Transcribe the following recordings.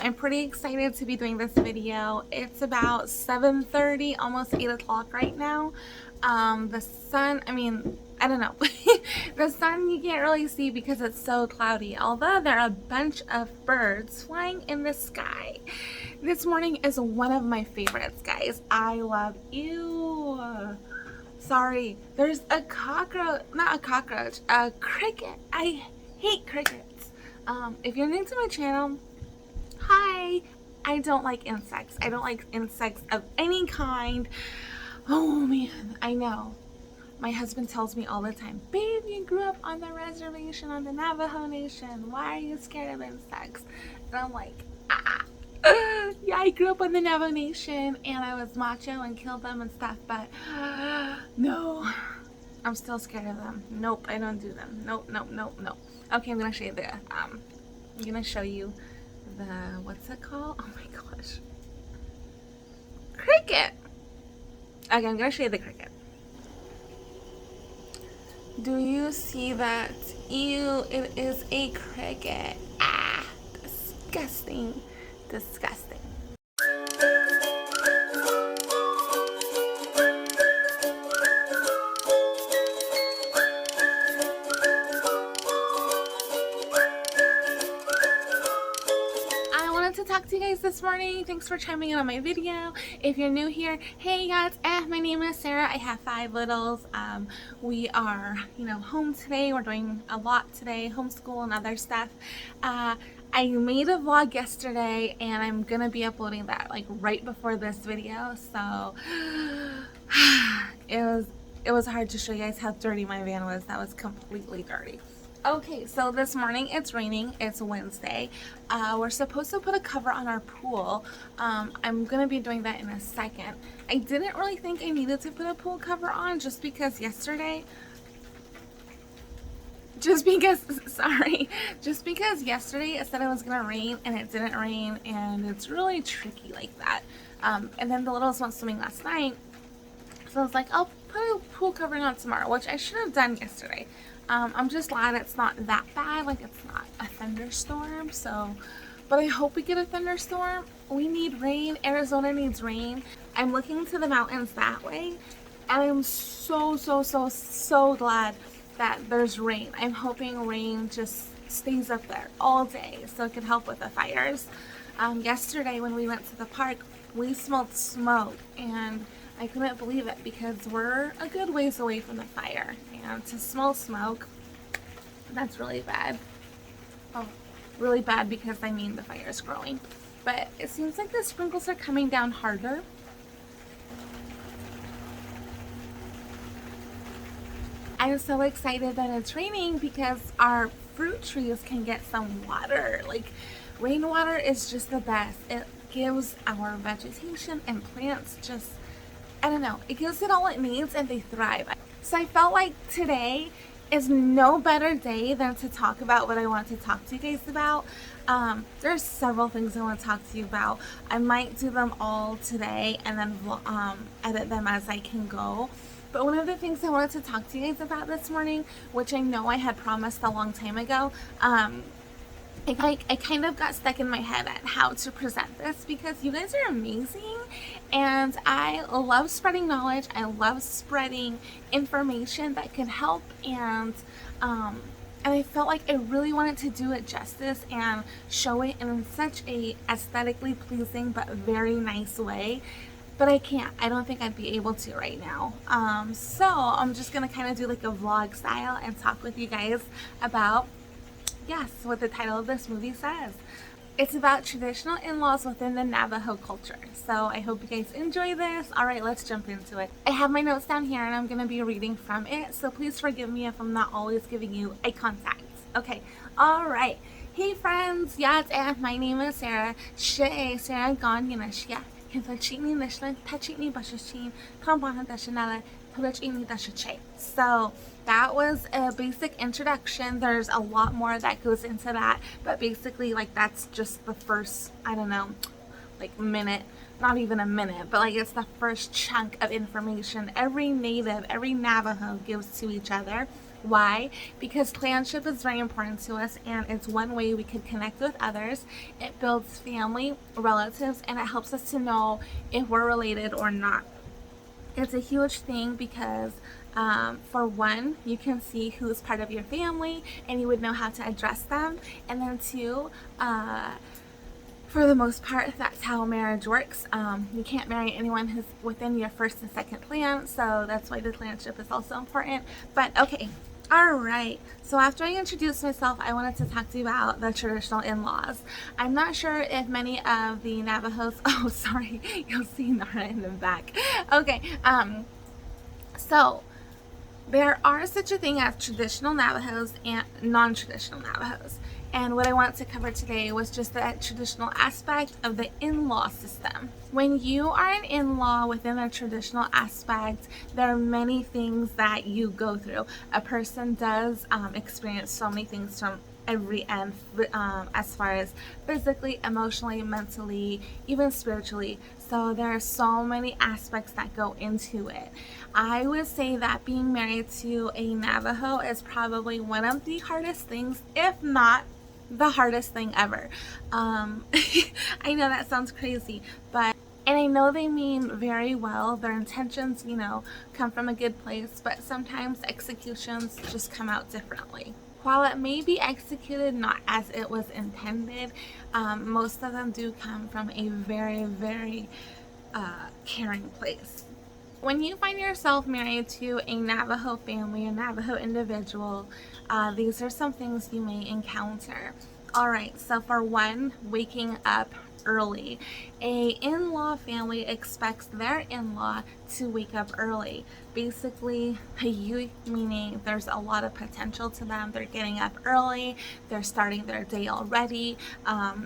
I'm pretty excited to be doing this video. It's about 7:30, almost 8 o'clock right now. The sun, I don't know. The sun you can't really see because it's so cloudy, although there are a bunch of birds flying in the sky. This morning is one of my favorites, guys. I love you. Sorry, there's a cockroach, not a cockroach, a cricket. I hate crickets. If you're new to my channel, hi. I don't like insects. I don't like insects of any kind. Oh man, I know. My husband tells me all the time, babe, you grew up on the reservation on the Navajo Nation. Why are you scared of insects? And I'm like, yeah, I grew up on the Navajo Nation and I was macho and killed them and stuff, but no, I'm still scared of them. Nope, I don't do them. Nope, nope, nope, nope. Okay, I'm gonna show you the, what's it called? Oh my gosh. Cricket! Okay, I'm gonna show you the cricket. Do you see that? Ew, it is a cricket. Ah, disgusting. Disgusting. To talk to you guys this morning. Thanks for chiming in on my video. If you're new here, hey guys, my name is Sarah. I have 5 littles. We are, home today. We're doing a lot today, homeschool and other stuff. I made a vlog yesterday and I'm gonna be uploading that like right before this video, so it was hard to show you guys how dirty my van was. That was completely dirty. Okay, so this morning it's raining. It's Wednesday. We're supposed to put a cover on our pool. I'm gonna be doing that in a second. I didn't really think I needed to put a pool cover on just because yesterday it said it was gonna rain and it didn't rain, and it's really tricky like that. And then the littles went swimming last night, so I was like, I'll put a pool covering on tomorrow, which I should have done yesterday. I'm just glad it's not that bad, like it's not a thunderstorm, but I hope we get a thunderstorm. We need rain. Arizona needs rain. I'm looking to the mountains that way, and I'm so glad that there's rain. I'm hoping rain just stays up there all day so it can help with the fires. Yesterday when we went to the park, we smelled smoke, and I couldn't believe it because we're a good ways away from the fire, and to smell smoke, that's really bad. Oh, really bad because the fire is growing. But it seems like the sprinkles are coming down harder. I'm so excited that it's raining because our fruit trees can get some water. Like, rainwater is just the best. It gives our vegetation and plants just, I don't know, it gives it all it needs and they thrive. So I felt like today is no better day than to talk about what I want to talk to you guys about. There's several things I want to talk to you about. I might do them all today and then edit them as I can go. But one of the things I wanted to talk to you guys about this morning, which I know I had promised a long time ago, I kind of got stuck in my head at how to present this because you guys are amazing and I love spreading knowledge. I love spreading information that can help, and I felt like I really wanted to do it justice and show it in such a aesthetically pleasing but very nice way. But I can't. I don't think I'd be able to right now. So I'm just going to kind of do like a vlog style and talk with you guys about, yes, what the title of this movie says. It's about traditional in-laws within the Navajo culture. So I hope you guys enjoy this. Alright, let's jump into it. I have my notes down here and I'm going to be reading from it. So please forgive me if I'm not always giving you eye contact. Okay, alright. Hey friends, my name is Sarah. Sarah gone Yanashia. So that was a basic introduction. There's a lot more that goes into that, but basically like that's just the first, I don't know, like minute, not even a minute, but like it's the first chunk of information every native, every Navajo gives to each other Why? Because clanship is very important to us, and it's one way we could connect with others. It builds family, relatives, and it helps us to know if we're related or not. It's a huge thing because for one, you can see who's part of your family and you would know how to address them. And then two, for the most part, that's how marriage works. You can't marry anyone who's within your first and second clan, so that's why the clanship is also important. But okay, all right. So after I introduced myself, I wanted to talk to you about the traditional in-laws. I'm not sure if many of the Navajos. Oh, sorry, you'll see Nara in the back. Okay. So there are such a thing as traditional Navajos and non-traditional Navajos. And what I want to cover today was just the traditional aspect of the in-law system. When you are an in-law within a traditional aspect, there are many things that you go through. A person does experience so many things from every end, as far as physically, emotionally, mentally, even spiritually. So there are so many aspects that go into it. I would say that being married to a Navajo is probably one of the hardest things, if not the hardest thing ever. I know that sounds crazy, but and I know they mean very well. Their intentions, come from a good place, but sometimes executions just come out differently. While it may be executed not as it was intended, most of them do come from a very, very caring place. When you find yourself married to a Navajo family, a Navajo individual, these are some things you may encounter. All right, so for one, waking up early. A in-law family expects their in-law to wake up early. Basically, meaning there's a lot of potential to them. They're getting up early, they're starting their day already,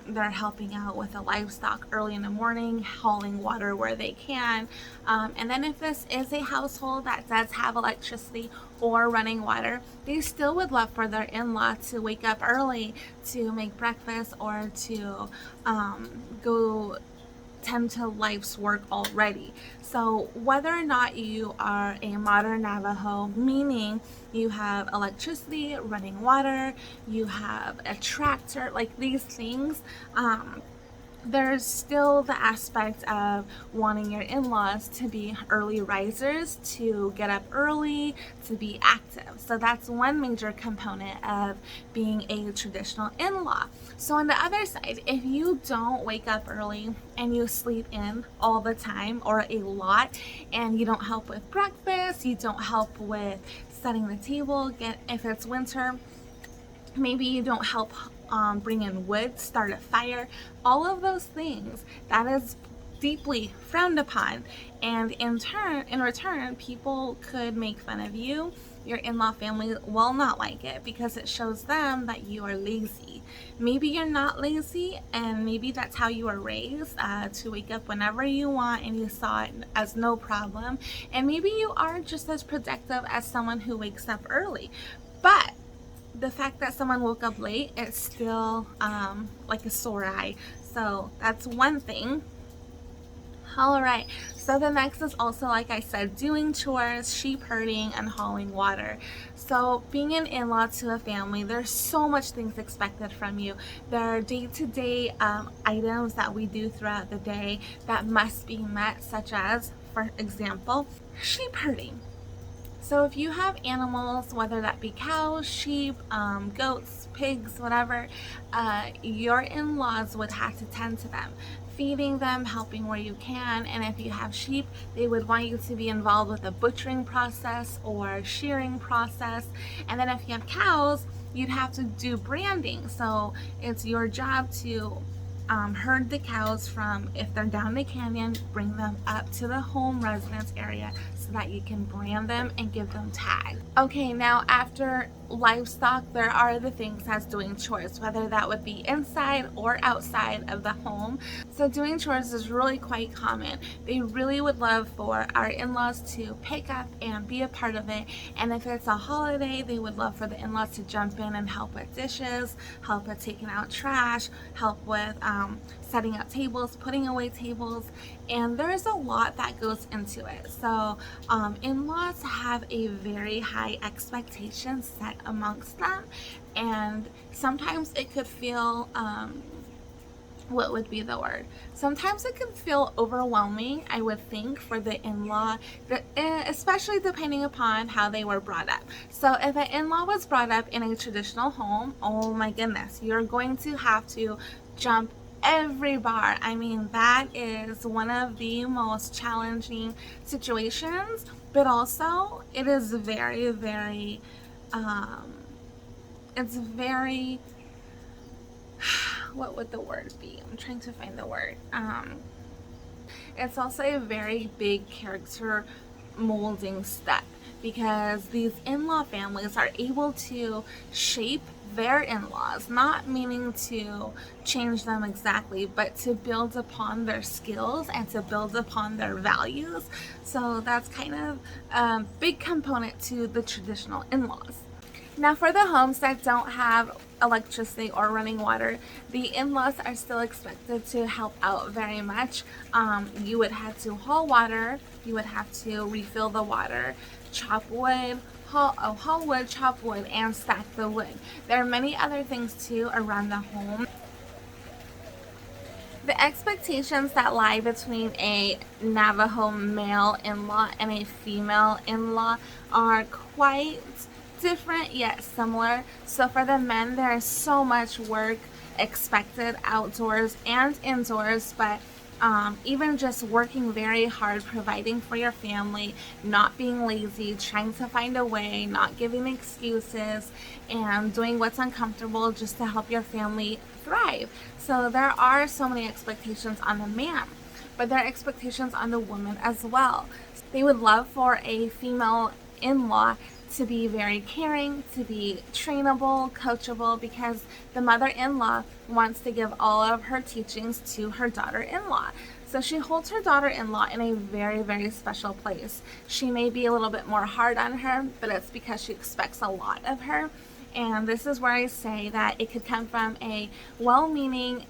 they're helping out with the livestock early in the morning, hauling water where they can. And then if this is a household that does have electricity or running water, they still would love for their in-law to wake up early to make breakfast or to go tend to life's work already. So whether or not you are a modern Navajo, meaning you have electricity, running water, you have a tractor, like these things, there's still the aspect of wanting your in-laws to be early risers, to get up early, to be active. So that's one major component of being a traditional in-law. So on the other side, if you don't wake up early and you sleep in all the time or a lot, and you don't help with breakfast, you don't help with setting the table, if it's winter, maybe you don't help bring in wood, start a fire, all of those things, that is deeply frowned upon. And in return, people could make fun of you. Your in-law family will not like it because it shows them that you are lazy. Maybe you're not lazy, and maybe that's how you were raised, to wake up whenever you want and you saw it as no problem. And maybe you are just as productive as someone who wakes up early. But the fact that someone woke up late, it's still like a sore eye. So that's one thing. All right, so the next is also, like I said, doing chores, sheep herding, and hauling water. So being an in-law to a family, there's so much things expected from you. There are day-to-day items that we do throughout the day that must be met, such as, for example, sheep herding. So if you have animals, whether that be cows, sheep, goats, pigs, whatever, your in-laws would have to tend to them, feeding them, helping where you can. And if you have sheep, they would want you to be involved with the butchering process or shearing process. And then if you have cows, you'd have to do branding. So it's your job to herd the cows from, if they're down the canyon, bring them up to the home residence area so that you can brand them and give them tags. Okay, now after livestock, there are the things as doing chores, whether that would be inside or outside of the home. So doing chores is really quite common. They really would love for our in-laws to pick up and be a part of it. And if it's a holiday, they would love for the in-laws to jump in and help with dishes, help with taking out trash, help with setting up tables, putting away tables, and there's a lot that goes into it. So In-laws have a very high expectation set amongst them, and sometimes it could feel what would be the word? Sometimes it can feel overwhelming, I would think, for the in-law, especially depending upon how they were brought up. So if an in-law was brought up in a traditional home, oh my goodness, you're going to have to jump every bar. I mean, that is one of the most challenging situations, but also it is very, very, it's very, what would the word be? I'm trying to find the word. It's also a very big character molding step, because these in-law families are able to shape their in-laws, not meaning to change them exactly, but to build upon their skills and to build upon their values. So that's kind of a big component to the traditional in-laws. Now, for the homes that don't have electricity or running water, the in-laws are still expected to help out very much. You would have to haul water, you would have to refill the water, chop wood, haul wood, chop wood, and stack the wood. There are many other things too around the home. The expectations that lie between a Navajo male in-law and a female in-law are quite different yet similar. So for the men, there is so much work expected outdoors and indoors, but even just working very hard, providing for your family, not being lazy, trying to find a way, not giving excuses, and doing what's uncomfortable just to help your family thrive. So there are so many expectations on the man, but there are expectations on the woman as well. They would love for a female in-law to be very caring, to be trainable, coachable, because the mother-in-law wants to give all of her teachings to her daughter-in-law. So she holds her daughter-in-law in a very, very special place. She may be a little bit more hard on her, but it's because she expects a lot of her. And this is where I say that it could come from a well-meaning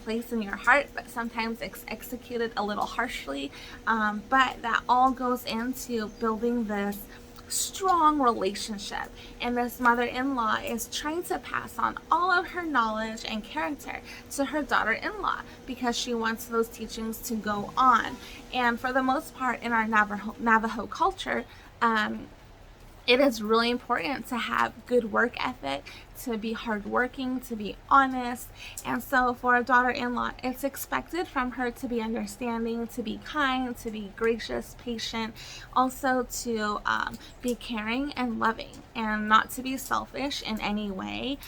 place in your heart, but sometimes it's executed a little harshly. But that all goes into building this strong relationship, and this mother-in-law is trying to pass on all of her knowledge and character to her daughter-in-law because she wants those teachings to go on. And for the most part in our Navajo culture, it is really important to have good work ethic, to be hardworking, to be honest. And so for a daughter-in-law, it's expected from her to be understanding, to be kind, to be gracious, patient, also to be caring and loving, and not to be selfish in any way.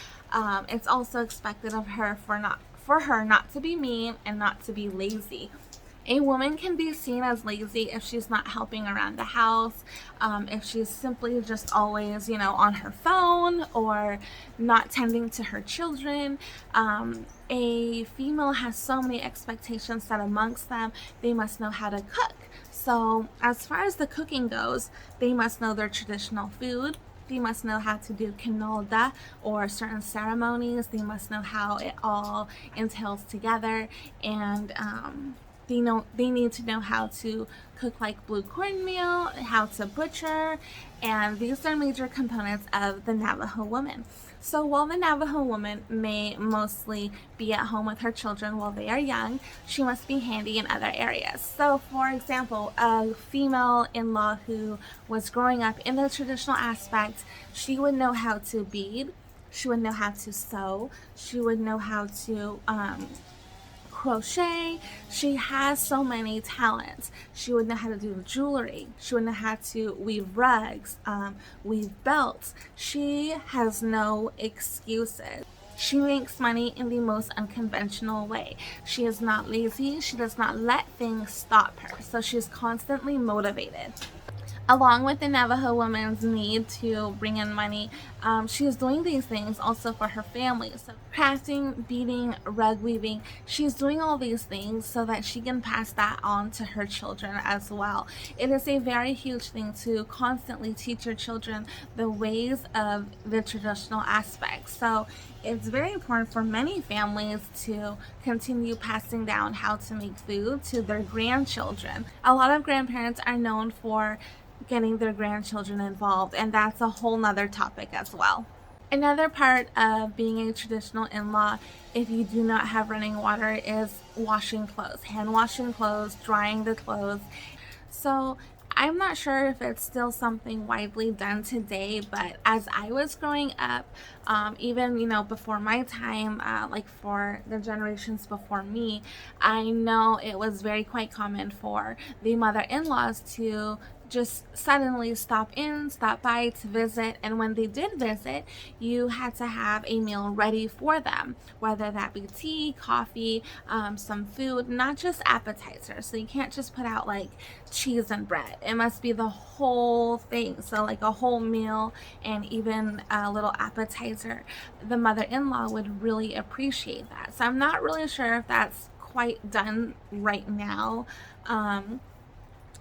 It's also expected of her for her not to be mean and not to be lazy. A woman can be seen as lazy if she's not helping around the house, if she's simply just always, on her phone or not tending to her children. A female has so many expectations set amongst them. They must know how to cook. So as far as the cooking goes, they must know their traditional food. They must know how to do kinolda or certain ceremonies. They must know how it all entails together, and they need to know how to cook like blue cornmeal, how to butcher, and these are major components of the Navajo woman. So while the Navajo woman may mostly be at home with her children while they are young, she must be handy in other areas. So for example, a female in-law who was growing up in the traditional aspect, she would know how to bead, she would know how to sew, she would know how to crochet. She has so many talents. She would know how to do jewelry. She would know how to weave rugs, weave belts. She has no excuses. She makes money in the most unconventional way. She is not lazy. She does not let things stop her. So she's constantly motivated. along with the Navajo woman's need to bring in money, she is doing these things also for her family. So crafting, beading, rug weaving, she's doing all these things so that she can pass that on to her children as well. It is a very huge thing to constantly teach your children the ways of the traditional aspects. So it's very important for many families to continue passing down how to make food to their grandchildren. A lot of grandparents are known for getting their grandchildren involved, and that's a whole nother topic as well. Another part of being a traditional in-law, if you do not have running water, is washing clothes, hand washing clothes, drying the clothes. So I'm not sure if it's still something widely done today, but as I was growing up, even before my time, like for the generations before me, I know it was very quite common for the mother-in-laws to just suddenly stop by to visit, and when they did visit, you had to have a meal ready for them, whether that be tea, coffee, some food, not just appetizers. So you can't just put out like cheese and bread. It must be the whole thing, so like a whole meal and even a little appetizer. The mother-in-law would really appreciate that. So I'm not really sure if that's quite done right now.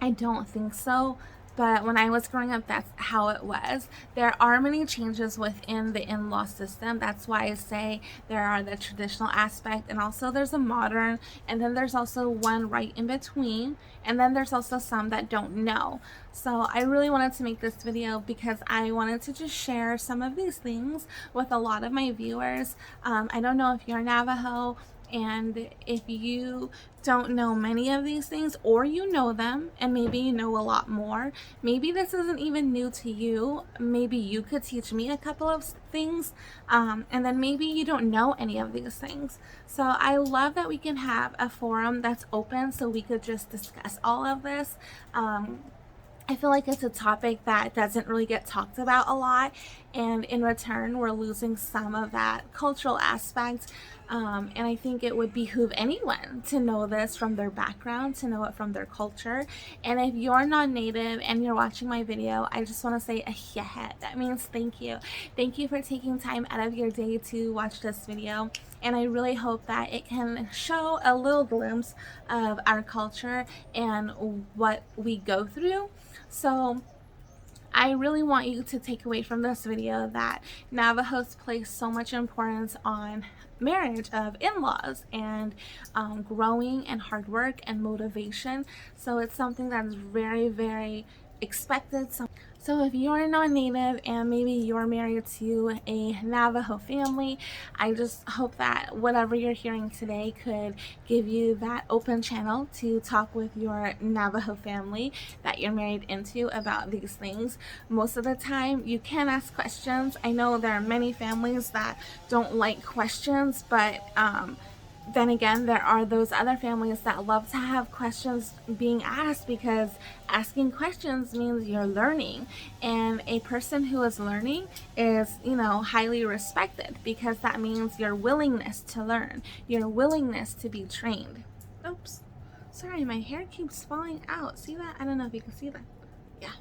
I don't think so, but when I was growing up, that's how it was. There are many changes within the in-law system. That's why I say there are the traditional aspect, and also there's a modern, and then there's also one right in between, and then there's also some that don't know. So I really wanted to make this video because I wanted to just share some of these things with a lot of my viewers. I don't know if you're Navajo, and if you don't know many of these things, or you know them and maybe you know a lot more, maybe this isn't even new to you, maybe you could teach me a couple of things, and then maybe you don't know any of these things. So I love that we can have a forum that's open so we could just discuss all of this. I feel like it's a topic that doesn't really get talked about a lot, and in return we're losing some of that cultural aspect, and I think it would behoove anyone to know this from their background, to know it from their culture. And if you're non-native and you're watching my video, I just want to say ahiyahet. That means thank you. Thank you for taking time out of your day to watch this video, and I really hope that it can show a little glimpse of our culture and what we go through. So I really want you to take away from this video that Navajos place so much importance on marriage of in-laws and growing and hard work and motivation. So it's something that's very, very expected. So if you're non-native and maybe you're married to a Navajo family, I just hope that whatever you're hearing today could give you that open channel to talk with your Navajo family that you're married into about these things. Most of the time you can ask questions. I know there are many families that don't like questions, but then again, there are those other families that love to have questions being asked, because asking questions means you're learning, and a person who is learning is, highly respected, because that means your willingness to learn, your willingness to be trained. Oops, sorry, my hair keeps falling out. See that? I don't know if you can see that. Yeah.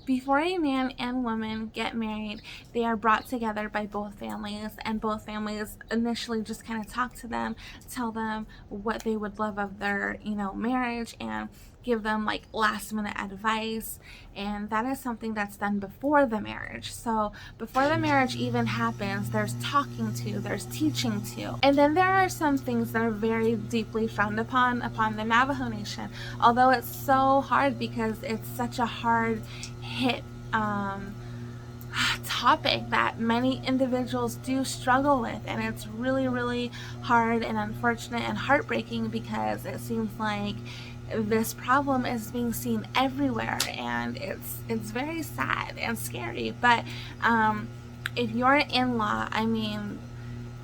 Before a man and woman get married, they are brought together by both families, and both families initially just kind of talk to them, tell them what they would love of their, marriage, and give them like last minute advice. And that is something that's done before the marriage. So before the marriage even happens, there's talking to, there's teaching to. And then there are some things that are very deeply frowned upon the Navajo Nation, although it's so hard because it's such a hard hit topic that many individuals do struggle with, and it's really, really hard and unfortunate and heartbreaking, because it seems like this problem is being seen everywhere, and it's very sad and scary. But if you're an in-law,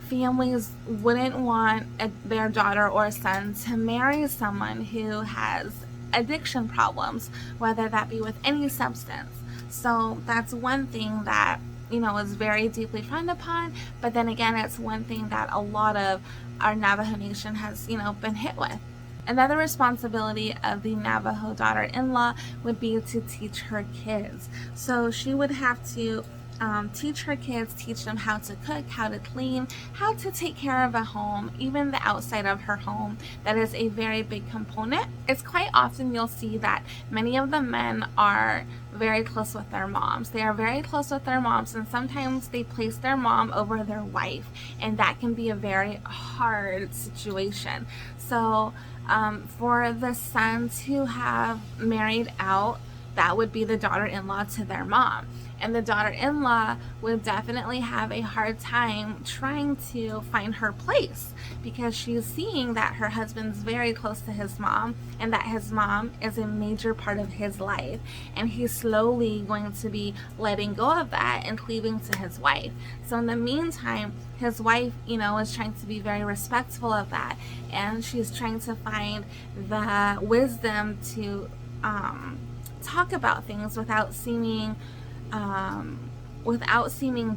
families wouldn't want their daughter or son to marry someone who has addiction problems, whether that be with any substance. So that's one thing that is very deeply frowned upon. But then again, it's one thing that a lot of our Navajo Nation has been hit with. Another responsibility of the Navajo daughter-in-law would be to teach her kids. So she would have to teach her kids, teach them how to cook, how to clean, how to take care of a home, even the outside of her home. That is a very big component. It's quite often you'll see that many of the men are very close with their moms. They are very close with their moms, and sometimes they place their mom over their wife, and that can be a very hard situation. So for the sons who have married out, that would be the daughter-in-law to their mom. And the daughter-in-law would definitely have a hard time trying to find her place, because she's seeing that her husband's very close to his mom and that his mom is a major part of his life, and he's slowly going to be letting go of that and cleaving to his wife. So in the meantime, his wife, is trying to be very respectful of that, and she's trying to find the wisdom to talk about things without seeming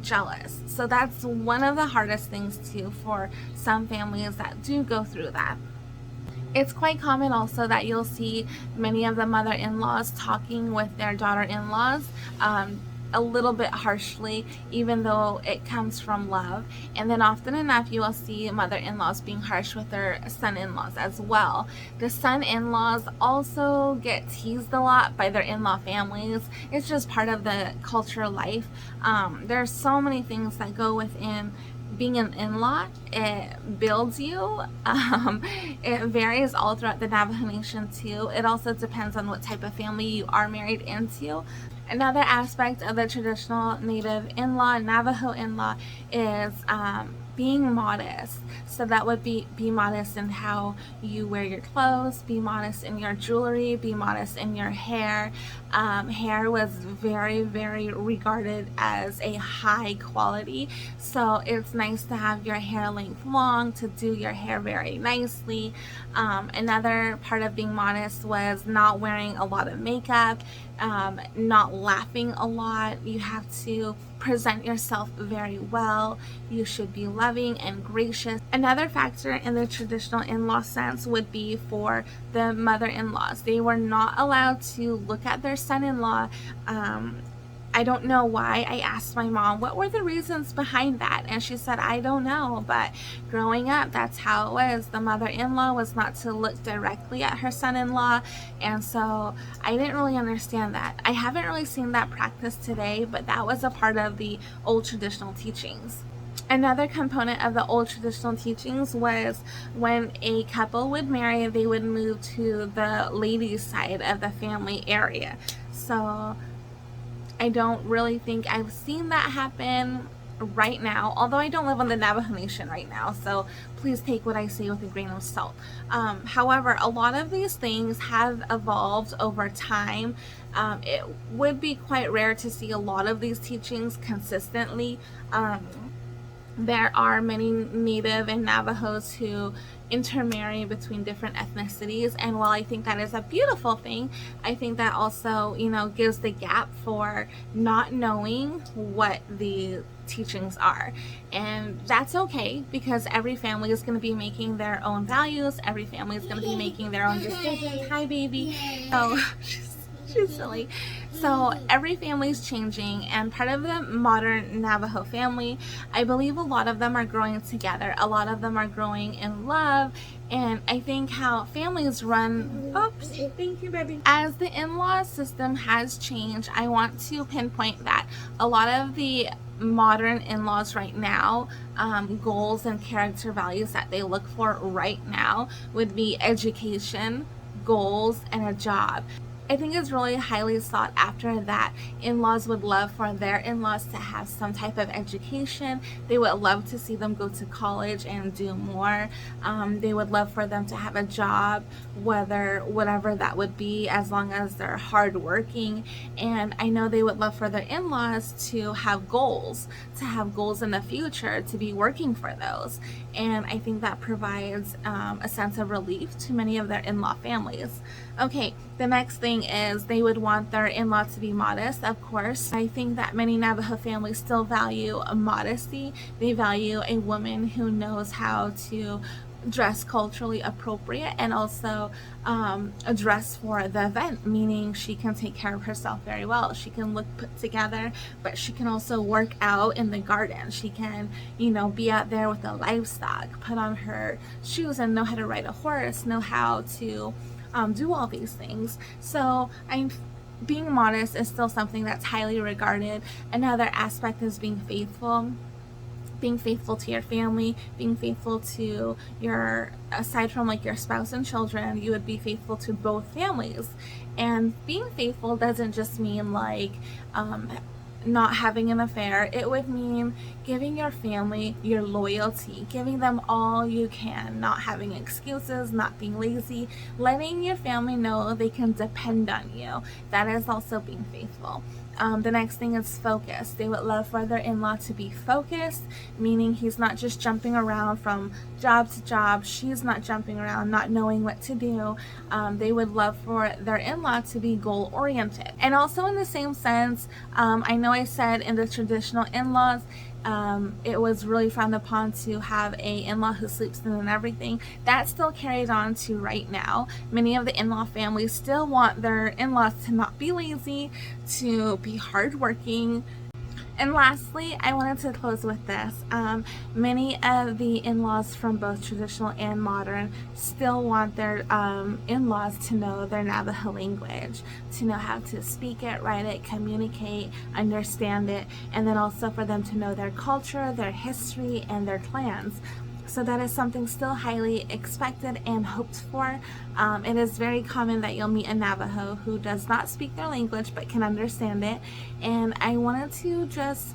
jealous. So that's one of the hardest things too for some families that do go through that. It's quite common also that you'll see many of the mother-in-laws talking with their daughter-in-laws a little bit harshly, even though it comes from love. And then often enough you will see mother-in-laws being harsh with their son-in-laws as well. The son-in-laws also get teased a lot by their in-law families. It's just part of the cultural life. There's so many things that go within being an in-law. It builds you. It varies all throughout the Navajo Nation too. It also depends on what type of family you are married into. Another aspect of the traditional Native in-law, Navajo in-law, is being modest. So that would be modest in how you wear your clothes, be modest in your jewelry, be modest in your hair. Hair was very, very regarded as a high quality. So it's nice to have your hair length long, to do your hair very nicely. Another part of being modest was not wearing a lot of makeup, not laughing a lot. You have to present yourself very well. You should be loving and gracious. Another factor in the traditional in-law sense would be for the mother-in-laws. They were not allowed to look at their son-in-law. I don't know why. I asked my mom, what were the reasons behind that? And she said, I don't know, but growing up, that's how it was. The mother-in-law was not to look directly at her son-in-law, and so I didn't really understand that. I haven't really seen that practice today, but that was a part of the old traditional teachings. Another component of the old traditional teachings was when a couple would marry, they would move to the ladies' side of the family area. So I don't really think I've seen that happen right now, although I don't live on the Navajo Nation right now, so please take what I say with a grain of salt. However, a lot of these things have evolved over time. It would be quite rare to see a lot of these teachings consistently. There are many Native and Navajos who intermarry between different ethnicities, and while I think that is a beautiful thing, I think that also, gives the gap for not knowing what the teachings are. And that's okay, because every family is going to be making their own values. Every family is going to be making their own decisions. Hi, baby. Oh, she's silly. So every family is changing, and part of the modern Navajo family, I believe a lot of them are growing together. A lot of them are growing in love, and I think how families run, oops, thank you, baby. As the in-law system has changed, I want to pinpoint that a lot of the modern in-laws right now, goals and character values that they look for right now would be education, goals, and a job. I think it's really highly sought after that in-laws would love for their in-laws to have some type of education. They would love to see them go to college and do more. They would love for them to have a job, whatever that would be, as long as they're hardworking. And I know they would love for their in-laws to have goals in the future, to be working for those. And I think that provides a sense of relief to many of their in-law families. Okay, the next thing is they would want their in-law to be modest, of course. I think that many Navajo families still value modesty. They value a woman who knows how to dress culturally appropriate and also a dress for the event, meaning she can take care of herself very well. She can look put together, but she can also work out in the garden. She can, be out there with the livestock, put on her shoes and know how to ride a horse, know how to do all these things. So being modest is still something that's highly regarded. Another aspect is being faithful to your family, being faithful to aside from like your spouse and children, you would be faithful to both families. And being faithful doesn't just mean like not having an affair. It would mean giving your family your loyalty, giving them all you can, not having excuses, not being lazy, letting your family know they can depend on you. That is also being faithful. The next thing is focus. They would love for their in-law to be focused, meaning he's not just jumping around from job to job. She's not jumping around, not knowing what to do. They would love for their in-law to be goal-oriented. And also in the same sense, I know I said in the traditional in-laws, it was really frowned upon to have a in-law who sleeps in and everything. That's still carried on to right now. Many of the in-law families still want their in-laws to not be lazy, to be hardworking. And lastly, I wanted to close with this. Many of the in-laws from both traditional and modern still want their in-laws to know their Navajo language, to know how to speak it, write it, communicate, understand it, and then also for them to know their culture, their history, and their clans. So that is something still highly expected and hoped for. It is very common that you'll meet a Navajo who does not speak their language but can understand it. And I wanted to just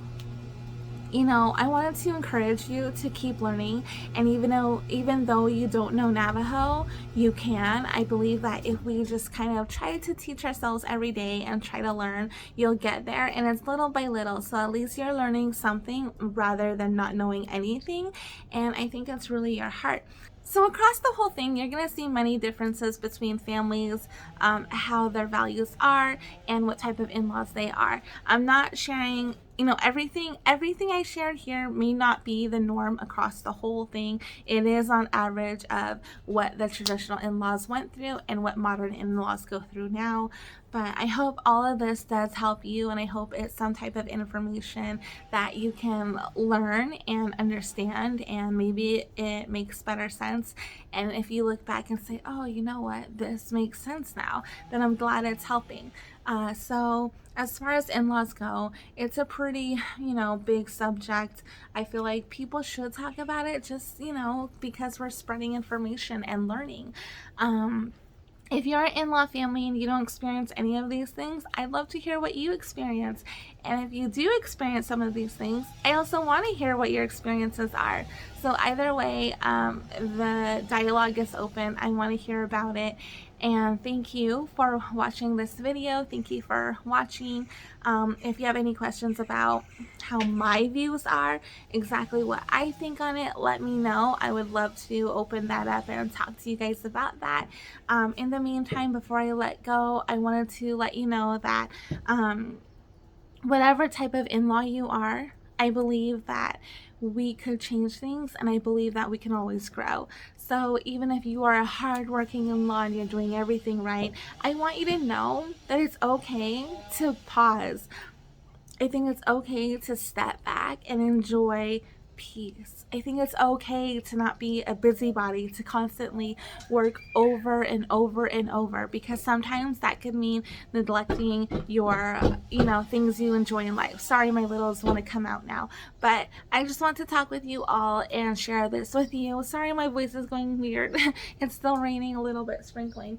I wanted to encourage you to keep learning, and even though you don't know Navajo, you can. I believe that if we just kind of try to teach ourselves every day and try to learn, you'll get there, and it's little by little. So at least you're learning something rather than not knowing anything, and I think it's really your heart. So across the whole thing, you're going to see many differences between families, how their values are, and what type of in-laws they are. I'm not sharing, everything I shared here may not be the norm across the whole thing. It is on average of what the traditional in-laws went through and what modern in-laws go through now. But I hope all of this does help you, and I hope it's some type of information that you can learn and understand, and maybe it makes better sense. And if you look back and say, oh, you know what, this makes sense now, then I'm glad it's helping. So as far as in-laws go, it's a pretty, big subject. I feel like people should talk about it just, because we're spreading information and learning. If you're an in-law family and you don't experience any of these things, I'd love to hear what you experience. And if you do experience some of these things, I also want to hear what your experiences are. So either way, the dialogue is open. I want to hear about it. And thank you for watching this video. Thank you for watching. If you have any questions about how my views are, exactly what I think on it, let me know. I would love to open that up and talk to you guys about that. In the meantime, before I let go, I wanted to let you know that whatever type of in-law you are, I believe that we could change things, and I believe that we can always grow. So even if you are a hardworking in-law and you're doing everything right, I want you to know that it's okay to pause. I think it's okay to step back and enjoy peace. I think it's okay to not be a busybody, to constantly work over and over and over, because sometimes that could mean neglecting your, things you enjoy in life. Sorry, my littles want to come out now, but I just want to talk with you all and share this with you. Sorry, my voice is going weird. It's still raining a little bit, sprinkling.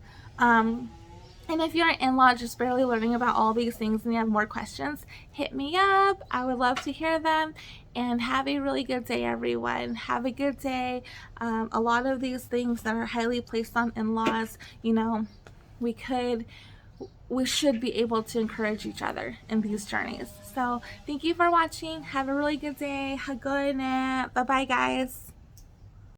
And if you're an in-law just barely learning about all these things and you have more questions, hit me up. I would love to hear them. And have a really good day, everyone. Have a good day. A lot of these things that are highly placed on in-laws, we should be able to encourage each other in these journeys. So thank you for watching. Have a really good day. Good night. Bye-bye, guys.